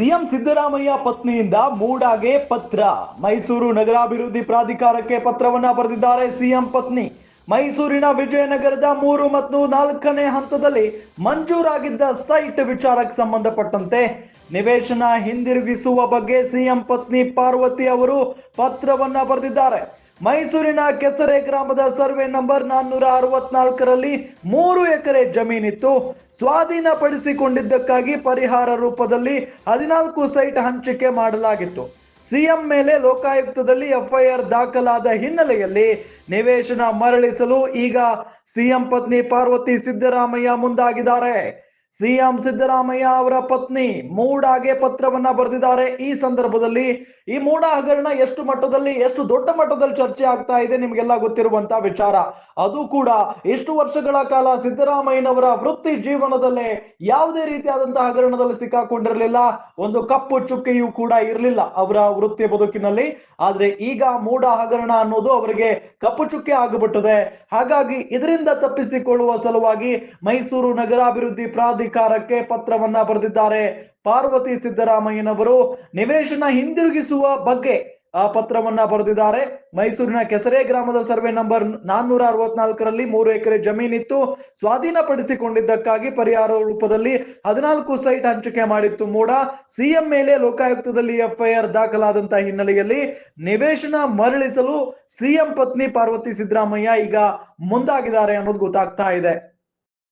CM Siddaramaiah ಪತ್ನಿಯಿಂದ ಮೂಡಾಗೆ ಪತ್ರ. ಮೈಸೂರು ನಗರಾಭಿವೃದ್ಧಿ ಪ್ರಾಧಿಕಾರಕ್ಕೆ ಪತ್ರವನ್ನ ಬರೆದಿದ್ದಾರೆ ಸಿಎಂ ಪತ್ನಿ. ಮೈಸೂರಿನ ವಿಜಯನಗರದ 3 ಮತ್ತು 4ನೇ ಹಂತದಲ್ಲಿ ಮಂಜೂರಾಗಿದ್ದ ಸೈಟ್ ವಿಚಾರಕ್ಕೆ ಸಂಬಂಧಪಟ್ಟಂತೆ ನಿವೇಶನ ಹಿಂದಿರುಗಿಸುವ ಬಗ್ಗೆ ಸಿಎಂ ಪತ್ನಿ ಪಾರ್ವತಿ ಅವರು ಪತ್ರವನ್ನ ಬರೆದಿದ್ದಾರೆ. ಮೈಸೂರಿನ ಕೆಸರೆ ಗ್ರಾಮದ ಸರ್ವೆ ನಂಬರ್ 464ರಲ್ಲಿ 3 ಎಕರೆ ಜಮೀನಿತ್ತು. ಸ್ವಾಧೀನಪಡಿಸಿಕೊಂಡಿದ್ದಕ್ಕಾಗಿ ಪರಿಹಾರ ರೂಪದಲ್ಲಿ 14 ಸೈಟ್ ಹಂಚಿಕೆ ಮಾಡಲಾಗಿತ್ತು. ಸಿಎಂ ಮೇಲೆ ಲೋಕಾಯುಕ್ತದಲ್ಲಿ ಎಫ್ಐಆರ್ ದಾಖಲಾದ ಹಿನ್ನೆಲೆಯಲ್ಲಿ ನಿವೇಶನ ಮರಳಿಸಲು ಈಗ ಸಿಎಂ ಪತ್ನಿ ಪಾರ್ವತಿ ಸಿದ್ದರಾಮಯ್ಯ ಮುಂದಾಗಿದ್ದಾರೆ. ಸಿಎಂ ಸಿದ್ದರಾಮಯ್ಯ ಅವರ ಪತ್ನಿ ಮೂಡಾಗೆ ಪತ್ರವನ್ನ ಬರೆದಿದ್ದಾರೆ. ಈ ಸಂದರ್ಭದಲ್ಲಿ ಈ ಮೂಡ ಹಗರಣ ಎಷ್ಟು ದೊಡ್ಡ ಮಟ್ಟದಲ್ಲಿ ಚರ್ಚೆ ಆಗ್ತಾ ಇದೆ ನಿಮಗೆಲ್ಲ ಗೊತ್ತಿರುವಂತಹ ವಿಚಾರ. ಅದು ಕೂಡ ಇಷ್ಟು ವರ್ಷಗಳ ಕಾಲ ಸಿದ್ದರಾಮಯ್ಯನವರ ವೃತ್ತಿ ಜೀವನದಲ್ಲೇ ಯಾವುದೇ ರೀತಿಯಾದಂತಹ ಹಗರಣದಲ್ಲಿ ಸಿಕ್ಕಾಕೊಂಡಿರಲಿಲ್ಲ. ಒಂದು ಕಪ್ಪು ಚುಕ್ಕೆಯೂ ಕೂಡ ಇರಲಿಲ್ಲ ಅವರ ವೃತ್ತಿ ಬದುಕಿನಲ್ಲಿ. ಆದ್ರೆ ಈಗ ಮೂಡ ಹಗರಣ ಅನ್ನೋದು ಅವರಿಗೆ ಕಪ್ಪು ಚುಕ್ಕೆ ಆಗಿಬಿಟ್ಟಿದೆ. ಹಾಗಾಗಿ ಇದರಿಂದ ತಪ್ಪಿಸಿಕೊಳ್ಳುವ ಸಲುವಾಗಿ ಮೈಸೂರು ನಗರಾಭಿವೃದ್ಧಿ ಪ್ರಾಧಿಕಾರಕ್ಕೆ ಪತ್ರವನ್ನ ಬರೆದಿದ್ದಾರೆ ಪಾರ್ವತಿ ಸಿದ್ದರಾಮಯ್ಯನವರು. ನಿವೇಶನ ಹಿಂದಿರುಗಿಸುವ ಬಗ್ಗೆ ಆ ಪತ್ರವನ್ನ ಬರೆದಿದ್ದಾರೆ. ಮೈಸೂರಿನ ಕೆಸರೆ ಗ್ರಾಮದ ಸರ್ವೆ ನಂಬರ್ 464ರಲ್ಲಿ 3 ಎಕರೆ ಜಮೀನಿತ್ತು. ಸ್ವಾಧೀನಪಡಿಸಿಕೊಂಡಿದ್ದಕ್ಕಾಗಿ ಪರಿಹಾರ ರೂಪದಲ್ಲಿ 14 ಸೈಟ್ ಹಂಚಿಕೆ ಮಾಡಿತ್ತು ಮೂಡ. ಸಿಎಂ ಮೇಲೆ ಲೋಕಾಯುಕ್ತದಲ್ಲಿ ಎಫ್ಐಆರ್ ದಾಖಲಾದಂತಹ ಹಿನ್ನೆಲೆಯಲ್ಲಿ ನಿವೇಶನ ಮರಳಿಸಲು ಸಿಎಂ ಪತ್ನಿ ಪಾರ್ವತಿ ಸಿದ್ದರಾಮಯ್ಯ ಈಗ ಮುಂದಾಗಿದ್ದಾರೆ ಅನ್ನೋದು ಗೊತ್ತಾಗ್ತಾ ಇದೆ.